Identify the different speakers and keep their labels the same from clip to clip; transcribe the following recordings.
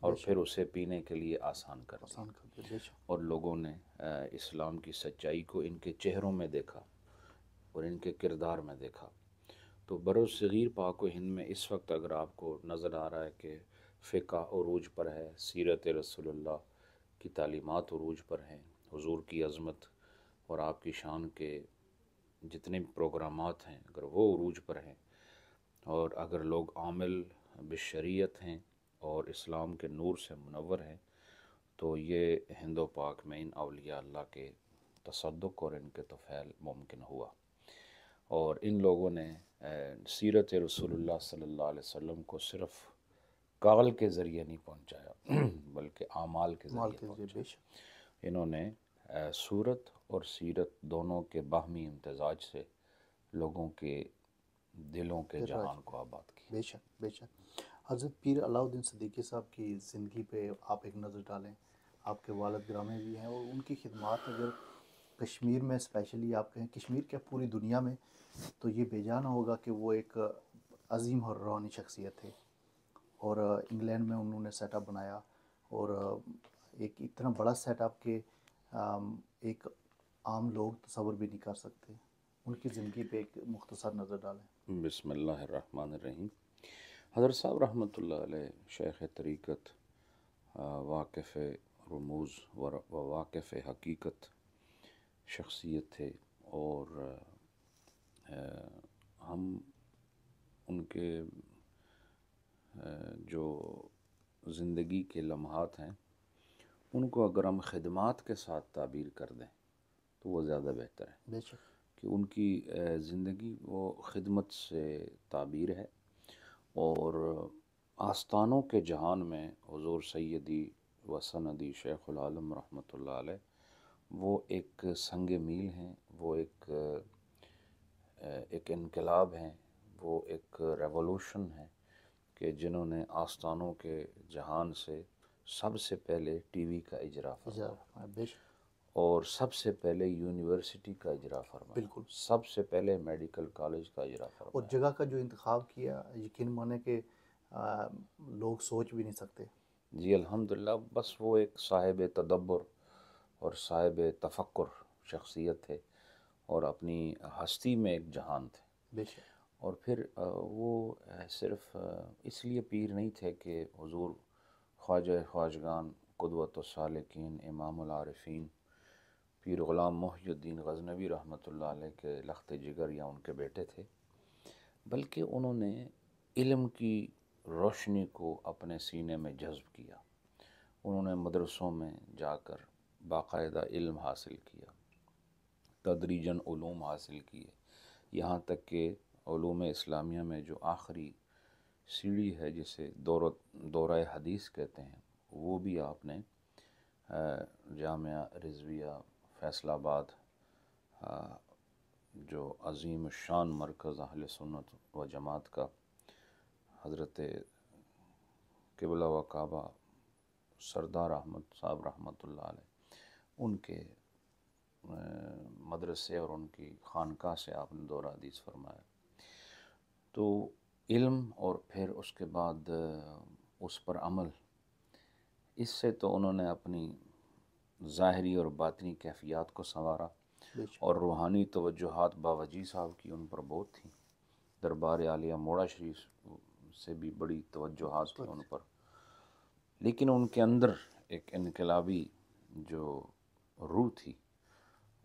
Speaker 1: اور پھر اسے پینے کے لیے آسان کر دیا،
Speaker 2: آسان کر دیا، بے شک،
Speaker 1: اور لوگوں نے اسلام کی سچائی کو ان کے چہروں میں دیکھا اور ان کے کردار میں دیکھا۔ تو برصغیر پاک و ہند میں اس وقت اگر آپ کو نظر آ رہا ہے کہ فقہ عروج پر ہے، سیرت رسول اللہ کی تعلیمات عروج پر ہیں، حضور کی عظمت اور آپ کی شان کے جتنے بھی پروگرامات ہیں اگر وہ عروج پر ہیں، اور اگر لوگ عامل بالشریعت ہیں اور اسلام کے نور سے منور ہیں، تو یہ ہند و پاک میں ان اولیاء اللہ کے تصدق اور ان کے طفیل ممکن ہوا۔ اور ان لوگوں نے سیرت رسول اللہ صلی اللہ علیہ وسلم کو صرف قال کے ذریعے نہیں پہنچایا بلکہ اعمال کے
Speaker 2: مال
Speaker 1: ذریعے
Speaker 2: کے ذریعے، بے شک،
Speaker 1: پہنچایا۔ انہوں نے صورت اور سیرت دونوں کے باہمی امتزاج سے لوگوں کے دلوں کے
Speaker 2: پھر
Speaker 1: جہان کو آباد کیا۔
Speaker 2: بے شک، بے شک۔ حضرت پیر علاؤ الدین صدیقی صاحب کی زندگی پہ آپ ایک نظر ڈالیں، آپ کے والد گرامی بھی ہیں، اور ان کی خدمات اگر کشمیر میں اسپیشلی آپ کہیں، کشمیر کیا پوری دنیا میں، تو یہ بے جانا ہوگا کہ وہ ایک عظیم اور روحانی شخصیت تھے، اور انگلینڈ میں انہوں نے سیٹ اپ بنایا، اور ایک اتنا بڑا سیٹ اپ کہ ایک عام لوگ تصور بھی نہیں کر سکتے۔ ان کی زندگی پہ ایک مختصر نظر ڈالیں۔
Speaker 1: بسم اللہ الرحمن الرحیم۔ حضرت صاحب رحمۃ اللہ علیہ شیخ طریقت، واقف رموز و واقف حقیقت شخصیت تھے، اور ہم ان کے جو زندگی کے لمحات ہیں ان کو اگر ہم خدمات کے ساتھ تعبیر کر دیں تو وہ زیادہ بہتر ہے،
Speaker 2: بے شک،
Speaker 1: کہ ان کی زندگی وہ خدمت سے تعبیر ہے، اور آستانوں کے جہان میں حضور سیدی و سندی شیخ العالم رحمۃ اللہ علیہ وہ ایک سنگ میل ہیں، وہ ایک انقلاب ہیں، وہ ایک ریولوشن ہے، کہ جنہوں نے آستانوں کے جہان سے سب سے پہلے ٹی وی کا اجرا فرمایا،
Speaker 2: بے شک،
Speaker 1: اور سب سے پہلے یونیورسٹی کا اجرا فرمایا،
Speaker 2: بالکل،
Speaker 1: سب سے پہلے میڈیکل کالج کا اجرا
Speaker 2: اور
Speaker 1: فرمایا۔
Speaker 2: جگہ کا جو انتخاب کیا، یقین مانے کہ لوگ سوچ بھی نہیں سکتے۔
Speaker 1: جی الحمدللہ، بس وہ ایک صاحب تدبر اور صاحب تفکر شخصیت تھے، اور اپنی ہستی میں ایک جہان تھے۔
Speaker 2: بے شک،
Speaker 1: اور پھر وہ صرف اس لیے پیر نہیں تھے کہ حضور خواجہ خواجگان، قدوۃ السالکین، امام العارفین پیر غلام محی الدین غزنوی رحمۃ اللہ علیہ کے لخت جگر یا ان کے بیٹے تھے، بلکہ انہوں نے علم کی روشنی کو اپنے سینے میں جذب کیا۔ انہوں نے مدرسوں میں جا کر باقاعدہ علم حاصل کیا، تدریجاً علوم حاصل کیے، یہاں تک کہ علوم اسلامیہ میں جو آخری سیڑھی ہے جسے دورہ حدیث کہتے ہیں، وہ بھی آپ نے جامعہ رضویہ فیصل آباد، جو عظیم الشان مرکز اہل سنت و جماعت کا، حضرت قبلہ و کعبہ سردار احمد صاحب رحمۃ اللہ علیہ، ان کے مدرسے اور ان کی خانقاہ سے آپ نے دورہ حدیث فرمایا۔ تو علم اور پھر اس کے بعد اس پر عمل، اس سے تو انہوں نے اپنی ظاہری اور باطنی کیفیات کو سنوارا،
Speaker 2: بے شک،
Speaker 1: اور روحانی توجہات باوجی صاحب کی ان پر بہت تھیں۔ دربار عالیہ موڑا شریف سے بھی بڑی توجہات تھیں ان پر، لیکن ان کے اندر ایک انقلابی جو روح تھی،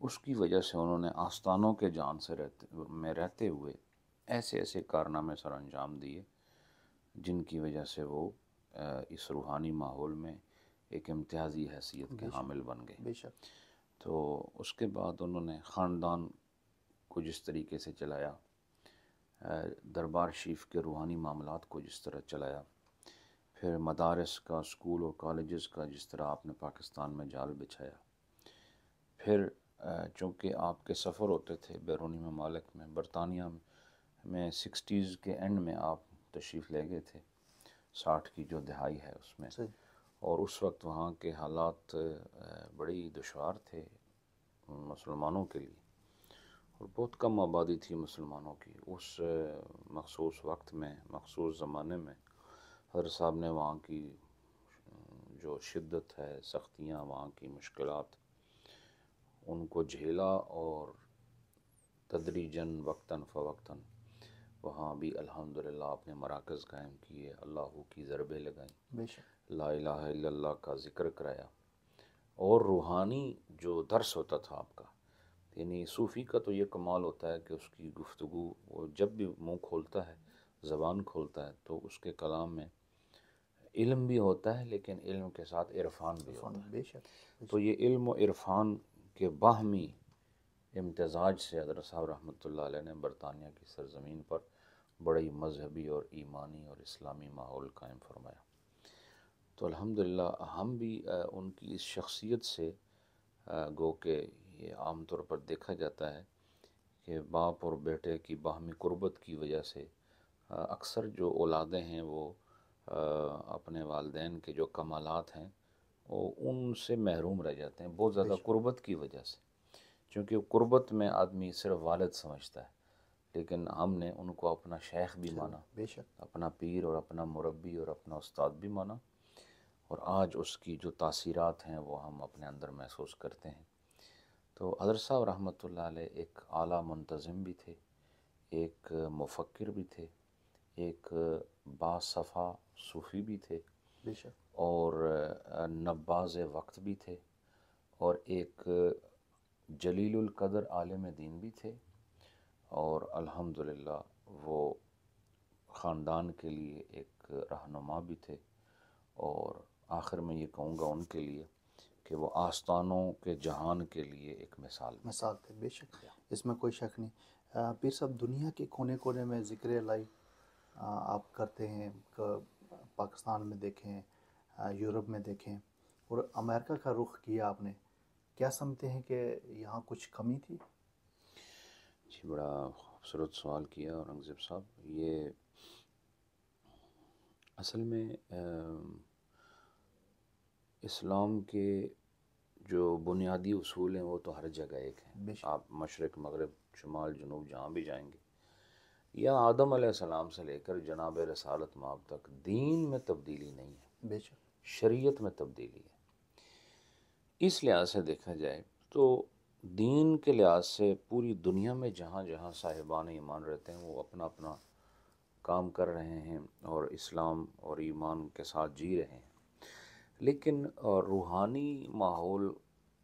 Speaker 1: اس کی وجہ سے انہوں نے آستانوں کے جان سے رہتے ہوئے ایسے ایسے کارنامے سر انجام دیے جن کی وجہ سے وہ اس روحانی ماحول میں ایک امتیازی حیثیت کے حامل بن گئے۔
Speaker 2: بے شک،
Speaker 1: تو اس کے بعد انہوں نے خاندان کو جس طریقے سے چلایا، دربار شریف کے روحانی معاملات کو جس طرح چلایا، پھر مدارس کا، اسکول اور کالجز کا جس طرح آپ نے پاکستان میں جال بچھایا، پھر چونکہ آپ کے سفر ہوتے تھے بیرونی ممالک میں، برطانیہ میں 60s کے اینڈ میں آپ تشریف لے گئے تھے، 60 کی جو دہائی ہے اس میں،
Speaker 2: صحیح،
Speaker 1: اور اس وقت وہاں کے حالات بڑی دشوار تھے مسلمانوں کے لیے، اور بہت کم آبادی تھی مسلمانوں کی اس مخصوص وقت میں، مخصوص زمانے میں۔ حضرت صاحب نے وہاں کی جو شدت ہے، سختیاں، وہاں کی مشکلات، ان کو جھیلا اور تدریجاً وقتاً فوقتاً وہاں بھی الحمدللہ اپنے مراکز قائم کیے، اللہ کی ضربیں لگائیں،
Speaker 2: بے شک
Speaker 1: لا الہ الا اللہ کا ذکر کرایا، اور روحانی جو درس ہوتا تھا آپ کا، یعنی صوفی کا تو یہ کمال ہوتا ہے کہ اس کی گفتگو، وہ جب بھی منہ کھولتا ہے، زبان کھولتا ہے، تو اس کے کلام میں علم بھی ہوتا ہے، لیکن علم کے ساتھ عرفان بھی ہوتا ہے۔
Speaker 2: بے شک بے
Speaker 1: تو
Speaker 2: شک
Speaker 1: یہ علم و عرفان کے باہمی امتزاج سے حضرت صاحب رحمۃ اللہ علیہ نے برطانیہ کی سرزمین پر بڑی مذہبی اور ایمانی اور اسلامی ماحول قائم فرمایا۔ تو الحمدللہ ہم بھی ان کی اس شخصیت سے گو کہ یہ عام طور پر دیکھا جاتا ہے کہ باپ اور بیٹے کی باہمی قربت کی وجہ سے اکثر جو اولادیں ہیں وہ اپنے والدین کے جو کمالات ہیں وہ ان سے محروم رہ جاتے ہیں، بہت زیادہ قربت کی وجہ سے، چونکہ قربت میں آدمی صرف والد سمجھتا ہے، لیکن ہم نے ان کو اپنا شیخ بھی مانا،
Speaker 2: بے شک
Speaker 1: اپنا پیر اور اپنا مربی اور اپنا استاد بھی مانا، اور آج اس کی جو تاثیرات ہیں وہ ہم اپنے اندر محسوس کرتے ہیں۔ تو حضرت صاحب رحمۃ اللہ علیہ ایک اعلیٰ منتظم بھی تھے، ایک مفکر بھی تھے، ایک باصفا صوفی بھی تھے،
Speaker 2: بے شک
Speaker 1: اور نباز وقت بھی تھے، اور ایک جلیل القدر عالم دین بھی تھے، اور الحمدللہ وہ خاندان کے لیے ایک رہنما بھی تھے، اور آخر میں یہ کہوں گا ان کے لیے کہ وہ آستانوں کے جہان کے لیے ایک
Speaker 2: مثال تھے۔ بے شک اس میں کوئی شک نہیں۔ پیر صاحب، دنیا کے کونے کونے میں ذکر الہی آپ کرتے ہیں، پاکستان میں دیکھیں، یورپ میں دیکھیں، اور امریکہ کا رخ کیا آپ نے، کیا سمجھتے ہیں کہ یہاں کچھ کمی تھی؟
Speaker 1: جی، بڑا خوبصورت سوال کیا اورنگزیب صاحب۔ یہ اصل میں اسلام کے جو بنیادی اصول ہیں وہ تو ہر جگہ ایک ہیں،
Speaker 2: بے شک
Speaker 1: آپ مشرق مغرب شمال جنوب جہاں بھی جائیں گے، یا آدم علیہ السلام سے لے کر جناب رسالت مآب تک دین میں تبدیلی نہیں ہے،
Speaker 2: بے شک
Speaker 1: شریعت میں تبدیلی ہے۔ اس لحاظ سے دیکھا جائے تو دین کے لحاظ سے پوری دنیا میں جہاں جہاں صاحبان ایمان رہتے ہیں وہ اپنا اپنا کام کر رہے ہیں اور اسلام اور ایمان کے ساتھ جی رہے ہیں، لیکن روحانی ماحول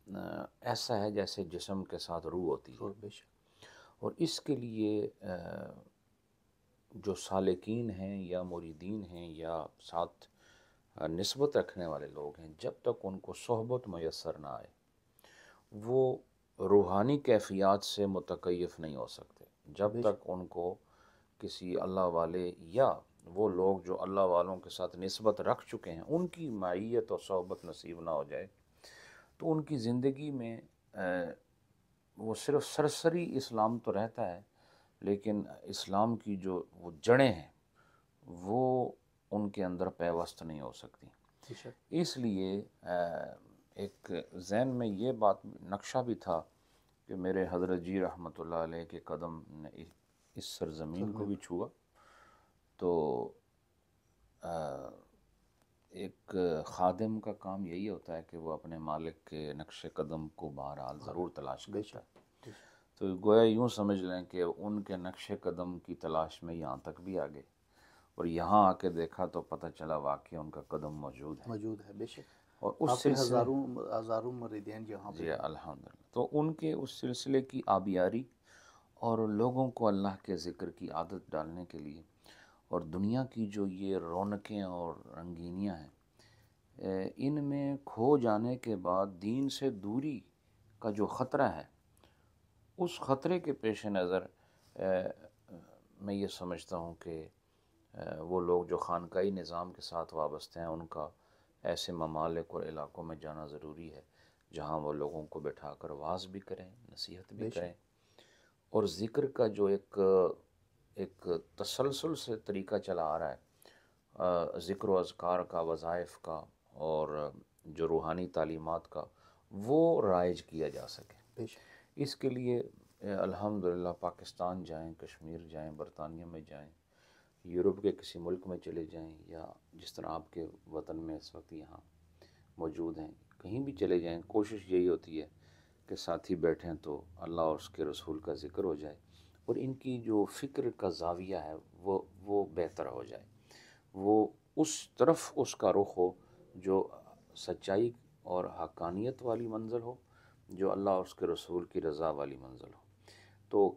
Speaker 1: ایسا ہے جیسے جسم کے ساتھ روح ہوتی ہے،
Speaker 2: بے شک
Speaker 1: اور اس کے لیے جو سالکین ہیں یا مریدین ہیں یا ساتھ نسبت رکھنے والے لوگ ہیں، جب تک ان کو صحبت میسر نہ آئے وہ روحانی کیفیات سے متکیف نہیں ہو سکتے، جب تک ان کو کسی اللہ والے یا وہ لوگ جو اللہ والوں کے ساتھ نسبت رکھ چکے ہیں ان کی معیت اور صحبت نصیب نہ ہو جائے تو ان کی زندگی میں وہ صرف سرسری اسلام تو رہتا ہے، لیکن اسلام کی جو وہ جڑیں ہیں وہ ان کے اندر پیوست نہیں ہو سکتی۔
Speaker 2: بے شک
Speaker 1: اس لیے ایک ذہن میں یہ بات نقشہ بھی تھا کہ میرے حضرت جی رحمۃ اللہ علیہ کے قدم نے اس سرزمین کو بھی چھوا، تو ایک خادم کا کام یہی ہوتا ہے کہ وہ اپنے مالک کے نقش قدم کو بہرحال ضرور تلاش کرتا ہے، تو گویا یوں سمجھ لیں کہ ان کے نقش قدم کی تلاش میں یہاں تک بھی آ گئے، اور یہاں آ کے دیکھا تو پتہ چلا واقعی ان کا قدم موجود ہے،
Speaker 2: بے شک،
Speaker 1: اور اس
Speaker 2: آپ کے
Speaker 1: سلسلے
Speaker 2: ہزاروں مریدین یہاں پہ
Speaker 1: جی الحمدللہ، تو ان کے اس سلسلے کی آبیاری اور لوگوں کو اللہ کے ذکر کی عادت ڈالنے کے لیے، اور دنیا کی جو یہ رونقیں اور رنگینیاں ہیں ان میں کھو جانے کے بعد دین سے دوری کا جو خطرہ ہے، اس خطرے کے پیش نظر میں یہ سمجھتا ہوں کہ وہ لوگ جو خانقاہی نظام کے ساتھ وابستہ ہیں ان کا ایسے ممالک اور علاقوں میں جانا ضروری ہے جہاں وہ لوگوں کو بٹھا کر واعظ بھی کریں، نصیحت بھی کریں، اور ذکر کا جو ایک تسلسل سے طریقہ چلا آ رہا ہے، ذکر و اذکار کا، وظائف کا، اور جو روحانی تعلیمات کا، وہ رائج کیا جا سکے۔ اس کے لیے الحمدللہ پاکستان جائیں، کشمیر جائیں، برطانیہ میں جائیں، یورپ کے کسی ملک میں چلے جائیں، یا جس طرح آپ کے وطن میں اس وقت یہاں موجود ہیں، کہیں بھی چلے جائیں کوشش یہی ہوتی ہے کہ ساتھی بیٹھیں تو اللہ اور اس کے رسول کا ذکر ہو جائے، اور ان کی جو فکر کا زاویہ ہے وہ بہتر ہو جائے، وہ اس طرف اس کا رخ ہو جو سچائی اور حقانیت والی منزل ہو، جو اللہ اور اس کے رسول کی رضا والی منزل ہو۔ تو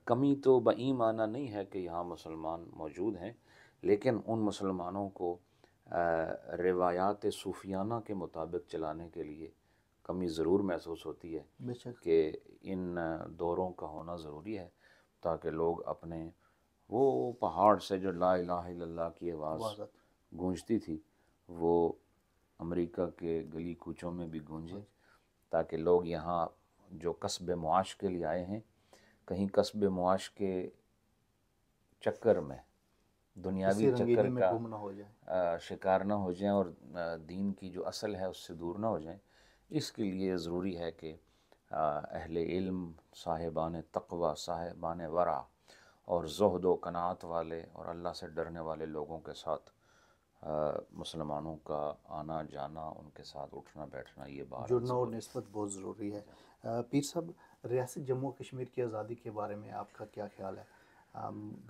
Speaker 1: کمی تو بئی معنی نہیں ہے کہ یہاں مسلمان موجود ہیں، لیکن ان مسلمانوں کو روایات صوفیانہ کے مطابق چلانے کے لیے کمی ضرور محسوس ہوتی ہے
Speaker 2: بے شک
Speaker 1: کہ ان دوروں کا ہونا ضروری ہے، تاکہ لوگ اپنے وہ پہاڑ سے جو لا الہ الا اللہ کی آواز
Speaker 2: واضح
Speaker 1: گونجتی تھی وہ امریکہ کے گلی کوچوں میں بھی گونجے، تاکہ لوگ یہاں جو کسب معاش کے لیے آئے ہیں کہیں کسب معاش کے چکر میں، دنیاوی
Speaker 2: کسی رنگینی
Speaker 1: چکر
Speaker 2: میں
Speaker 1: کا
Speaker 2: گم نہ ہو جائے۔
Speaker 1: شکار نہ ہو جائیں اور دین کی جو اصل ہے اس سے دور نہ ہو جائیں۔ اس کے لیے ضروری ہے کہ اہل علم، صاحبان تقوی، صاحبان ورع اور زہد و قناعت والے اور اللہ سے ڈرنے والے لوگوں کے ساتھ مسلمانوں کا آنا جانا، ان کے ساتھ اٹھنا بیٹھنا، یہ بہرحال
Speaker 2: جڑنا اور
Speaker 1: ضروری
Speaker 2: نسبت بہت ضروری ہے۔ پیر صاحب، ریاست جموں و کشمیر کی آزادی کے بارے میں آپ کا کیا خیال ہے؟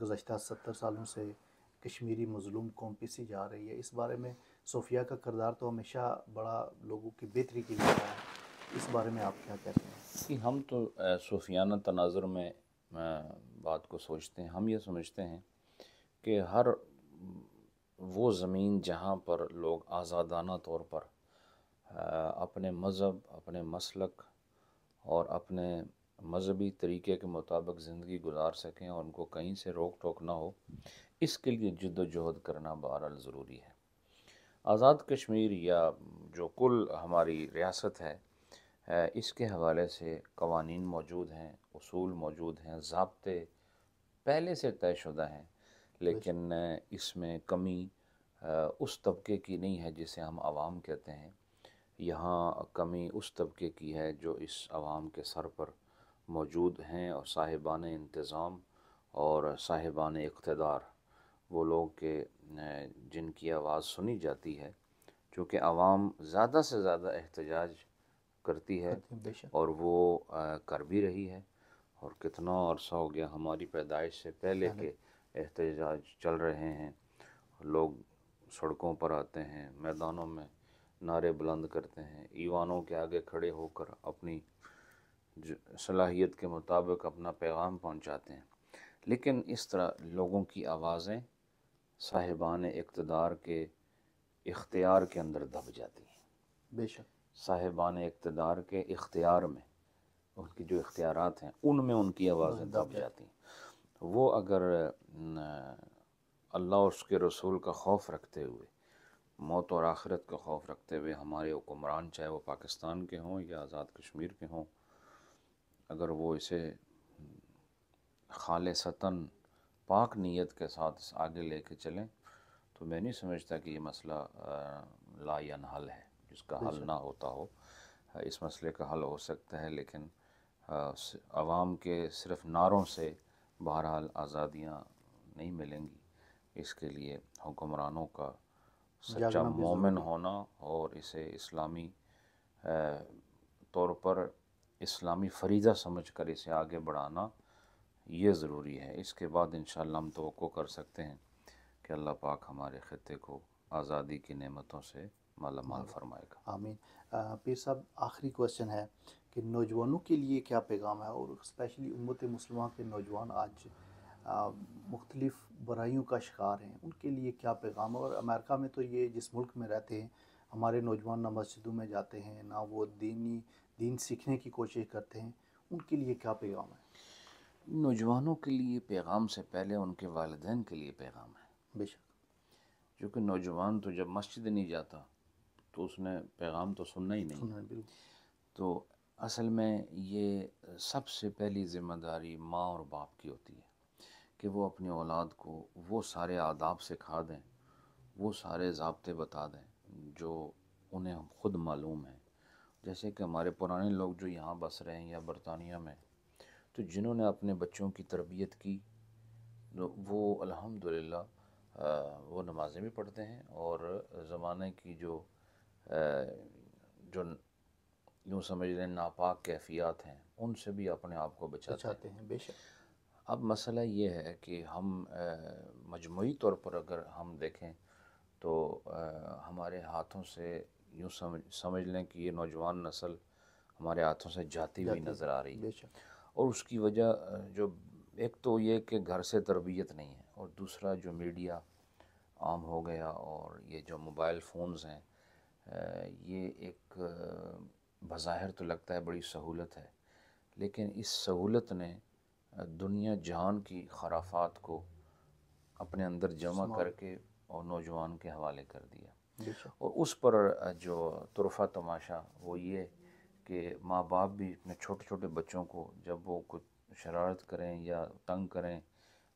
Speaker 2: گزشتہ 70 سالوں سے کشمیری مظلوم قوم پیسی جا رہی ہے، اس بارے میں صوفیہ کا کردار تو ہمیشہ بڑا لوگوں کی بہتری کے لیے رہا ہے، اس بارے میں آپ کیا کہتے ہیں؟
Speaker 1: کہ ہم تو صوفیانہ تناظر میں بات کو سوچتے ہیں، ہم یہ سمجھتے ہیں کہ ہر وہ زمین جہاں پر لوگ آزادانہ طور پر اپنے مذہب، اپنے مسلک اور اپنے مذہبی طریقے کے مطابق زندگی گزار سکیں اور ان کو کہیں سے روک ٹوک نہ ہو، اس کے لیے جد و جہد کرنا بہرحال ضروری ہے۔ آزاد کشمیر یا جو کل ہماری ریاست ہے، اس کے حوالے سے قوانین موجود ہیں، اصول موجود ہیں، ضابطے پہلے سے طے شدہ ہیں، لیکن اس میں کمی اس طبقے کی نہیں ہے جسے ہم عوام کہتے ہیں، یہاں کمی اس طبقے کی ہے جو اس عوام کے سر پر موجود ہیں، اور صاحبان انتظام اور صاحبان اقتدار، وہ لوگ کہ جن کی آواز سنی جاتی ہے، چونکہ عوام زیادہ سے زیادہ احتجاج کرتی ہے
Speaker 2: کرتے ہیں بے شک۔
Speaker 1: اور وہ کر بھی رہی ہے، اور کتنا عرصہ ہو گیا ہماری پیدائش سے پہلے کے احتجاج چل رہے ہیں، لوگ سڑکوں پر آتے ہیں، میدانوں میں نعرے بلند کرتے ہیں، ایوانوں کے آگے کھڑے ہو کر اپنی صلاحیت کے مطابق اپنا پیغام پہنچاتے ہیں، لیکن اس طرح لوگوں کی آوازیں صاحبان اقتدار کے اختیار کے اندر دب جاتی ہیں،
Speaker 2: بے شک
Speaker 1: صاحبان اقتدار کے اختیار میں، ان کی جو اختیارات ہیں ان میں ان کی آوازیں دب جاتی ہیں۔ وہ اگر اللہ اور اس کے رسول کا خوف رکھتے ہوئے، موت اور آخرت کا خوف رکھتے ہوئے ہمارے حکمران، چاہے وہ پاکستان کے ہوں یا آزاد کشمیر کے ہوں، اگر وہ اسے خالصتاً پاک نیت کے ساتھ آگے لے کے چلیں تو میں نہیں سمجھتا کہ یہ مسئلہ لا ینحل ہے، جس کا حل نہ ہوتا ہو۔ اس مسئلے کا حل ہو سکتا ہے، لیکن عوام کے صرف نعروں سے بہرحال آزادیاں نہیں ملیں گی، اس کے لیے حکمرانوں کا سچا مومن ہونا اور اسے اسلامی طور پر اسلامی فریضہ سمجھ کر اسے آگے بڑھانا یہ ضروری ہے۔ اس کے بعد انشاءاللہ ہم توقع کر سکتے ہیں کہ اللہ پاک ہمارے خطے کو آزادی کی نعمتوں سے مالا مال فرمائے گا۔
Speaker 2: آمین۔ پیر صاحب، آخری کویسچن ہے کہ نوجوانوں کے لیے کیا پیغام ہے، اور اسپیشلی امت مسلمہ کے نوجوان آج مختلف برائیوں کا شکار ہیں، ان کے لیے کیا پیغام ہے؟ اور امریکہ میں تو یہ جس ملک میں رہتے ہیں، ہمارے نوجوان نہ مسجدوں میں جاتے ہیں، نہ وہ دین سیکھنے کی کوشش کرتے ہیں، ان کے لیے کیا پیغام ہے؟
Speaker 1: نوجوانوں کے لیے پیغام سے پہلے ان کے والدین کے لیے پیغام ہے،
Speaker 2: بے شک۔
Speaker 1: کیونکہ نوجوان تو جب مسجد نہیں جاتا تو اس نے پیغام تو سننا ہی نہیں،
Speaker 2: بالکل
Speaker 1: تو اصل میں یہ سب سے پہلی ذمہ داری ماں اور باپ کی ہوتی ہے کہ وہ اپنی اولاد کو وہ سارے آداب سکھا دیں، وہ سارے ضابطے بتا دیں جو انہیں خود معلوم ہیں۔ جیسے کہ ہمارے پرانے لوگ جو یہاں بس رہے ہیں یا برطانیہ میں، تو جنہوں نے اپنے بچوں کی تربیت کی، وہ الحمدللہ وہ نمازیں بھی پڑھتے ہیں، اور زمانے کی جو جو یوں سمجھ لیں ناپاک کیفیات ہیں ان سے بھی اپنے آپ کو بچاتے ہیں۔
Speaker 2: بے شک۔
Speaker 1: اب مسئلہ یہ ہے کہ ہم مجموعی طور پر اگر ہم دیکھیں تو ہمارے ہاتھوں سے یوں سمجھ لیں کہ یہ نوجوان نسل ہمارے ہاتھوں سے جاتی ہوئی نظر آ رہی ہے،
Speaker 2: بے شک۔
Speaker 1: اور اس کی وجہ جو ایک تو یہ کہ گھر سے تربیت نہیں ہے، اور دوسرا جو میڈیا عام ہو گیا اور یہ جو موبائل فونز ہیں، یہ ایک بظاہر تو لگتا ہے بڑی سہولت ہے، لیکن اس سہولت نے دنیا جہان کی خرافات کو اپنے اندر جمع کر کے اور نوجوان کے حوالے کر دیا۔ اور اس پر جو طرفہ تماشا وہ یہ کہ ماں باپ بھی اپنے چھوٹے چھوٹے بچوں کو جب وہ کچھ شرارت کریں یا تنگ کریں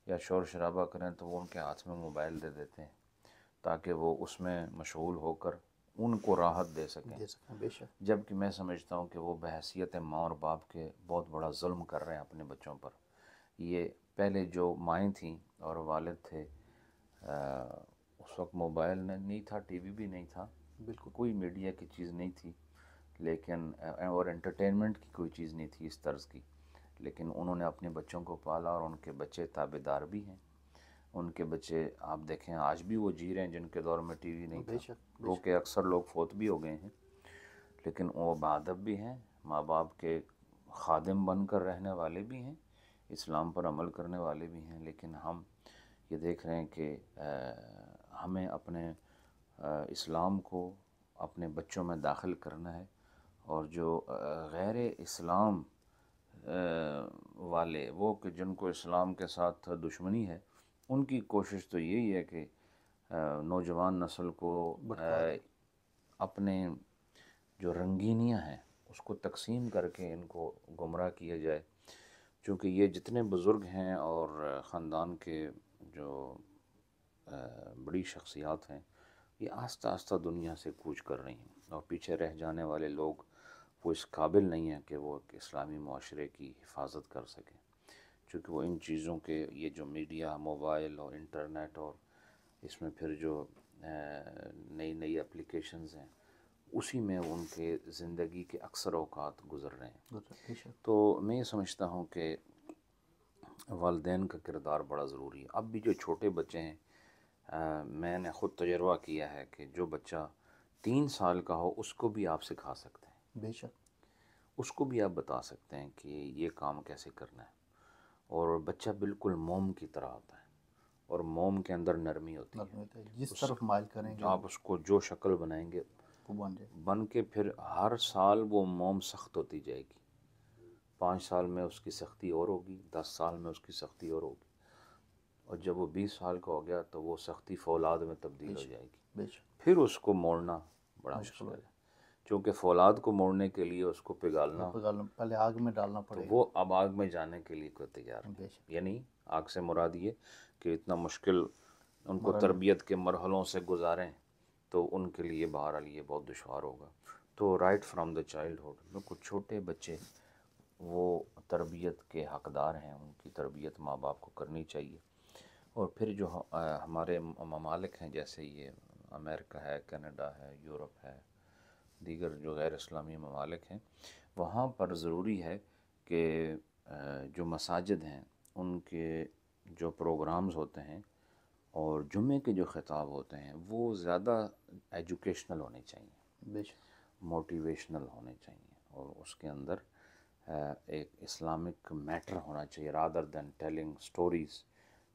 Speaker 1: یا شور شرابہ کریں تو وہ ان کے ہاتھ میں موبائل دے دیتے ہیں تاکہ وہ اس میں مشغول ہو کر ان کو راحت دے سکیں۔
Speaker 2: بے شک۔
Speaker 1: جبکہ میں سمجھتا ہوں کہ وہ بحیثیت ماں اور باپ کے بہت بڑا ظلم کر رہے ہیں اپنے بچوں پر۔ یہ پہلے جو مائیں تھیں اور والد تھے، اس وقت موبائل نہیں تھا، ٹی وی بھی نہیں تھا، بالکل کوئی میڈیا کی چیز نہیں تھی، لیکن اور انٹرٹینمنٹ کی کوئی چیز نہیں تھی اس طرز کی، لیکن انہوں نے اپنے بچوں کو پالا اور ان کے بچے تابع دار بھی ہیں۔ ان کے بچے آپ دیکھیں آج بھی وہ جی رہے ہیں جن کے دور میں ٹی وی نہیں تھا، وہ کہ اکثر لوگ فوت بھی ہو گئے ہیں، لیکن وہ باادب بھی ہیں، ماں باپ کے خادم بن کر رہنے والے بھی ہیں، اسلام پر عمل کرنے والے بھی ہیں۔ لیکن ہم یہ دیکھ رہے ہیں کہ ہمیں اپنے اسلام کو اپنے بچوں میں داخل کرنا ہے، اور جو غیر اسلام والے وہ کہ جن کو اسلام کے ساتھ دشمنی ہے، ان کی کوشش تو یہی ہے کہ نوجوان نسل کو اپنے جو رنگینیاں ہیں اس کو تقسیم کر کے ان کو گمراہ کیا جائے، چونکہ یہ جتنے بزرگ ہیں اور خاندان کے جو بڑی شخصیات ہیں یہ آہستہ آہستہ دنیا سے کوچ کر رہی ہیں، اور پیچھے رہ جانے والے لوگ وہ اس قابل نہیں ہیں کہ وہ ایک اسلامی معاشرے کی حفاظت کر سکیں، چونکہ وہ ان چیزوں کے یہ جو میڈیا، موبائل اور انٹرنیٹ اور اس میں پھر جو نئی نئی اپلیکیشنز ہیں اسی میں ان کے زندگی کے اکثر اوقات گزر رہے ہیں۔ تو میں یہ سمجھتا ہوں کہ والدین کا کردار بڑا ضروری ہے۔ اب بھی جو چھوٹے بچے ہیں، میں نے خود تجربہ کیا ہے کہ جو بچہ 3 سال کا ہو اس کو بھی آپ سکھا سکتے ہیں،
Speaker 2: بے شک، اس
Speaker 1: کو بھی آپ بتا سکتے ہیں کہ یہ کام کیسے کرنا ہے، اور بچہ بالکل موم کی طرح ہوتا ہے، اور موم کے اندر نرمی ہوتی ہے،
Speaker 2: جس طرف مائل کریں گے
Speaker 1: آپ اس کو جو شکل بنائیں گے
Speaker 2: وہ
Speaker 1: بن کے پھر ہر سال وہ موم سخت ہوتی جائے گی، 5 سال میں اس کی سختی اور ہوگی، 10 سال میں اس کی سختی اور ہوگی، اور جب وہ 20 سال کا ہو گیا تو وہ سختی فولاد میں تبدیل ہو جائے گی، پھر اس کو موڑنا بڑا مشکل ہے، چونکہ فولاد کو موڑنے کے لیے اس کو پگھالنا،
Speaker 2: پہلے آگ میں ڈالنا پڑے
Speaker 1: گا، وہ اب آگ میں جانے کے لیے کوئی تیار نہیں، یعنی آگ سے مراد یہ کہ اتنا مشکل ان کو تربیت کے مرحلوں سے گزاریں تو ان کے لیے بہرحال یہ بہت دشوار ہوگا۔ تو رائٹ فرام دا چائلڈہڈ میں کچھ چھوٹے بچے وہ تربیت کے حقدار ہیں، ان کی تربیت ماں باپ کو کرنی چاہیے، اور پھر جو ہمارے ممالک ہیں جیسے یہ امریکہ ہے، کینیڈا ہے، یورپ ہے، دیگر جو غیر اسلامی ممالک ہیں، وہاں پر ضروری ہے کہ جو مساجد ہیں ان کے جو پروگرامز ہوتے ہیں اور جمعے کے جو خطاب ہوتے ہیں وہ زیادہ ایجوکیشنل ہونے چاہیے، موٹیویشنل ہونے چاہیے، اور اس کے اندر ایک اسلامک میٹر ہونا چاہیے، رادر دین ٹیلنگ سٹوریز،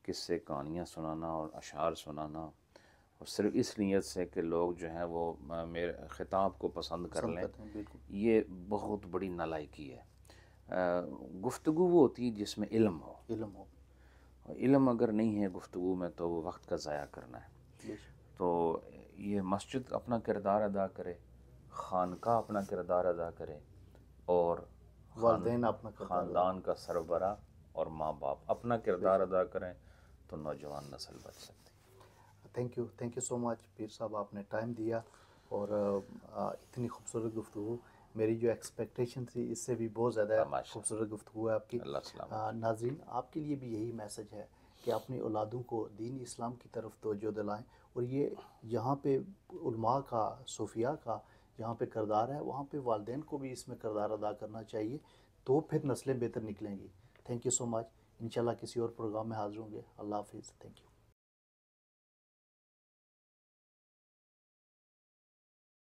Speaker 1: قصے کہانیاں سنانا اور اشعار سنانا، اور صرف اس نیت سے کہ لوگ جو ہیں وہ میرے خطاب کو پسند کر لیں، یہ بہت بڑی نالائکی ہے۔ گفتگو وہ ہوتی ہے جس میں علم ہو، علم اگر نہیں ہے گفتگو میں تو وہ وقت کا ضائع کرنا ہے۔ تو یہ مسجد اپنا کردار ادا کرے، خانقاہ اپنا کردار ادا کرے، اور
Speaker 2: والدین اپنا
Speaker 1: خاندان کا سربراہ اور ماں باپ اپنا کردار ادا کریں تو نوجوان نسل بچ سکتی۔
Speaker 2: تھینک یو سو مچ پیر صاحب، آپ نے ٹائم دیا اور اتنی خوبصورت گفتگو، میری جو ایکسپیکٹیشن تھی اس سے بھی بہت زیادہ خوبصورت گفتگو ہے آپ کی۔ ناظرین، آپ کے لیے بھی یہی میسج ہے کہ اپنی اولادوں کو دین اسلام کی طرف توجہ دلائیں اور یہ یہاں پہ علماء کا، صوفیاء کا جہاں پہ کردار ہے، وہاں پہ والدین کو بھی اس میں کردار ادا کرنا چاہیے، تو پھر نسلیں بہتر نکلیں گی۔ تھینک یو سو مچ، انشاءاللہ کسی اور پروگرام میں حاضر ہوں گے۔ اللہ حافظ، تھینک یو۔